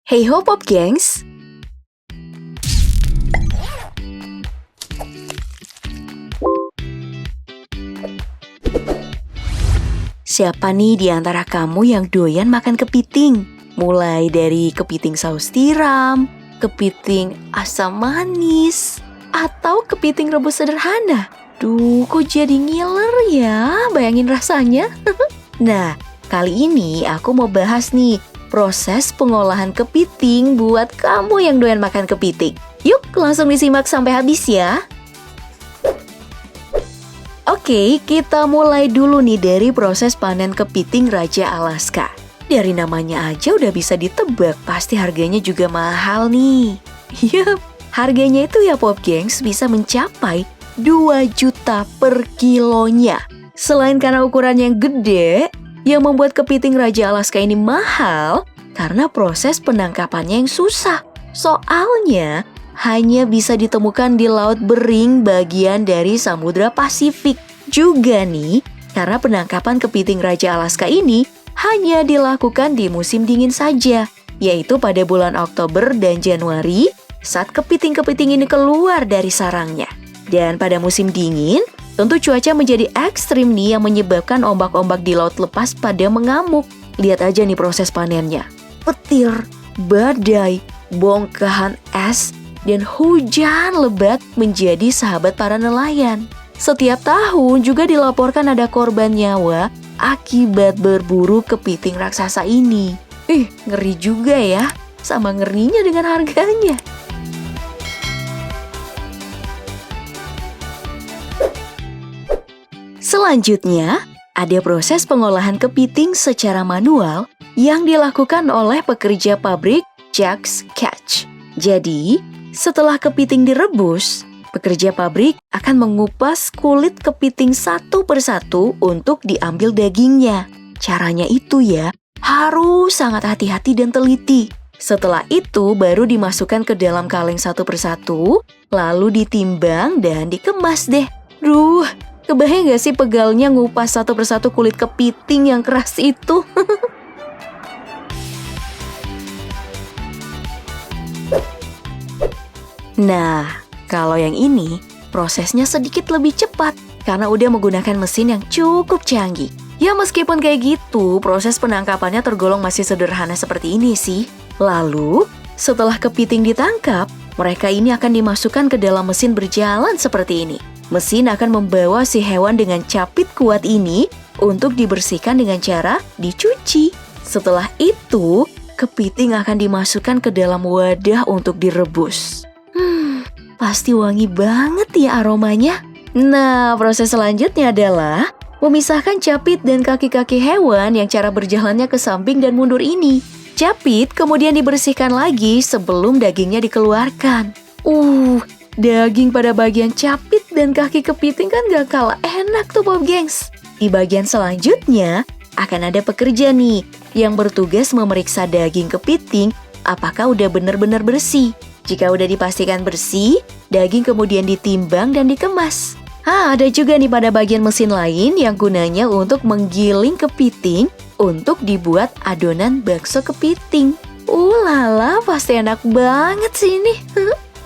Hey ho Pop Gengs! Siapa nih di antara kamu yang doyan makan kepiting? Mulai dari kepiting saus tiram, kepiting asam manis, atau kepiting rebus sederhana? Duh, kok jadi ngiler ya bayangin rasanya? Nah, kali ini aku mau bahas nih proses pengolahan kepiting buat kamu yang doyan makan kepiting. Yuk langsung disimak sampai habis ya. Oke, kita mulai dulu nih dari proses panen kepiting Raja Alaska. Dari namanya aja udah bisa ditebak, pasti harganya juga mahal nih. Yup, harganya itu ya Pop Gengs bisa mencapai 2 juta per kilonya. Selain karena ukurannya yang gede, yang membuat kepiting Raja Alaska ini mahal karena proses penangkapannya yang susah. Soalnya hanya bisa ditemukan di Laut Bering bagian dari Samudra Pasifik. Juga nih, karena penangkapan kepiting Raja Alaska ini hanya dilakukan di musim dingin saja, yaitu pada bulan Oktober dan Januari saat kepiting-kepiting ini keluar dari sarangnya. Dan pada musim dingin, tentu cuaca menjadi ekstrim nih yang menyebabkan ombak-ombak di laut lepas pada mengamuk. Lihat aja nih proses panennya. Petir, badai, bongkahan es, dan hujan lebat menjadi sahabat para nelayan. Setiap tahun juga dilaporkan ada korban nyawa akibat berburu kepiting raksasa ini. Ngeri juga ya, sama ngerinya dengan harganya. Selanjutnya, ada proses pengolahan kepiting secara manual yang dilakukan oleh pekerja pabrik Jack's Catch. Jadi, setelah kepiting direbus, pekerja pabrik akan mengupas kulit kepiting satu persatu untuk diambil dagingnya. Caranya itu ya, harus sangat hati-hati dan teliti. Setelah itu baru dimasukkan ke dalam kaleng satu persatu, lalu ditimbang dan dikemas deh. Duh, kebayang gak sih pegalnya ngupas satu persatu kulit kepiting yang keras itu? Nah, kalau yang ini prosesnya sedikit lebih cepat karena udah menggunakan mesin yang cukup canggih. Ya meskipun kayak gitu, proses penangkapannya tergolong masih sederhana seperti ini sih. Lalu, setelah kepiting ditangkap, mereka ini akan dimasukkan ke dalam mesin berjalan seperti ini. Mesin akan membawa si hewan dengan capit kuat ini untuk dibersihkan dengan cara dicuci. Setelah itu, kepiting akan dimasukkan ke dalam wadah untuk direbus. Pasti wangi banget ya aromanya. Nah, proses selanjutnya adalah memisahkan capit dan kaki-kaki hewan yang cara berjalannya ke samping dan mundur ini. Capit kemudian dibersihkan lagi sebelum dagingnya dikeluarkan. Daging pada bagian capit dan kaki kepiting kan gak kalah enak tuh Pop Gengs. Di bagian selanjutnya akan ada pekerja nih yang bertugas memeriksa daging kepiting apakah udah benar-benar bersih. Jika udah dipastikan bersih, daging kemudian ditimbang dan dikemas. Ada juga nih pada bagian mesin lain yang gunanya untuk menggiling kepiting untuk dibuat adonan bakso kepiting. Lala, pasti enak banget sih ini.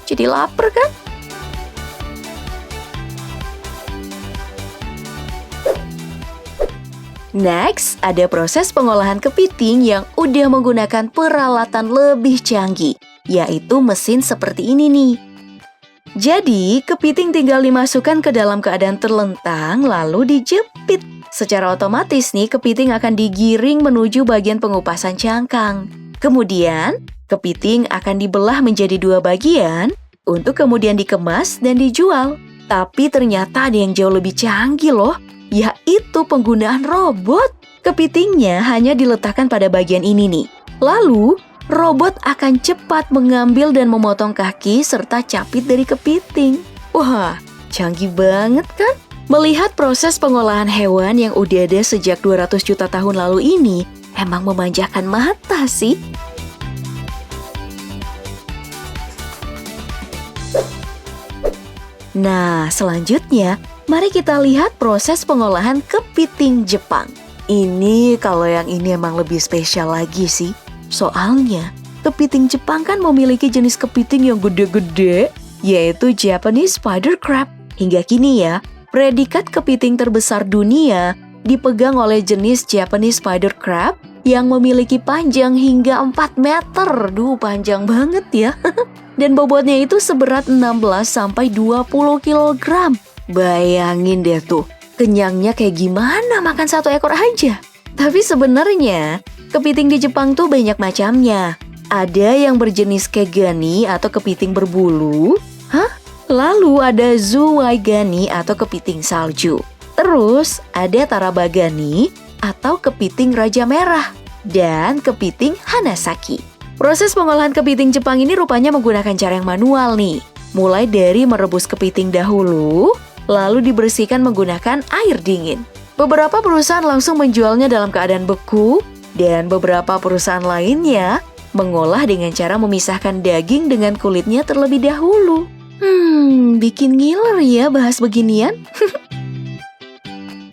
Jadi lapar kan? Next, ada proses pengolahan kepiting yang udah menggunakan peralatan lebih canggih, yaitu mesin seperti ini nih. Jadi, kepiting tinggal dimasukkan ke dalam keadaan terlentang lalu dijepit. Secara otomatis nih, kepiting akan digiring menuju bagian pengupasan cangkang. Kemudian, kepiting akan dibelah menjadi 2 bagian untuk kemudian dikemas dan dijual. Tapi ternyata ada yang jauh lebih canggih loh, yaitu penggunaan robot. Kepitingnya hanya diletakkan pada bagian ini nih. Lalu, robot akan cepat mengambil dan memotong kaki serta capit dari kepiting. Wah, canggih banget kan? Melihat proses pengolahan hewan yang udah ada sejak 200 juta tahun lalu ini, emang memanjakan mata sih. Nah, selanjutnya, mari kita lihat proses pengolahan kepiting Jepang. Ini kalau yang ini emang lebih spesial lagi sih. Soalnya, kepiting Jepang kan memiliki jenis kepiting yang gede-gede, yaitu Japanese spider crab. Hingga kini ya, predikat kepiting terbesar dunia dipegang oleh jenis Japanese spider crab yang memiliki panjang hingga 4 meter. Duh, panjang banget ya. Dan bobotnya itu seberat 16-20 kilogram. Bayangin deh tuh, kenyangnya kayak gimana makan satu ekor aja. Tapi sebenarnya, kepiting di Jepang tuh banyak macamnya. Ada yang berjenis kegani atau kepiting berbulu. Lalu ada zuwaigani atau kepiting salju. Terus ada tarabagani atau kepiting raja merah. Dan kepiting hanasaki. Proses pengolahan kepiting Jepang ini rupanya menggunakan cara yang manual nih. Mulai dari merebus kepiting dahulu, lalu dibersihkan menggunakan air dingin. Beberapa perusahaan langsung menjualnya dalam keadaan beku, dan beberapa perusahaan lainnya mengolah dengan cara memisahkan daging dengan kulitnya terlebih dahulu. Bikin ngiler ya bahas beginian.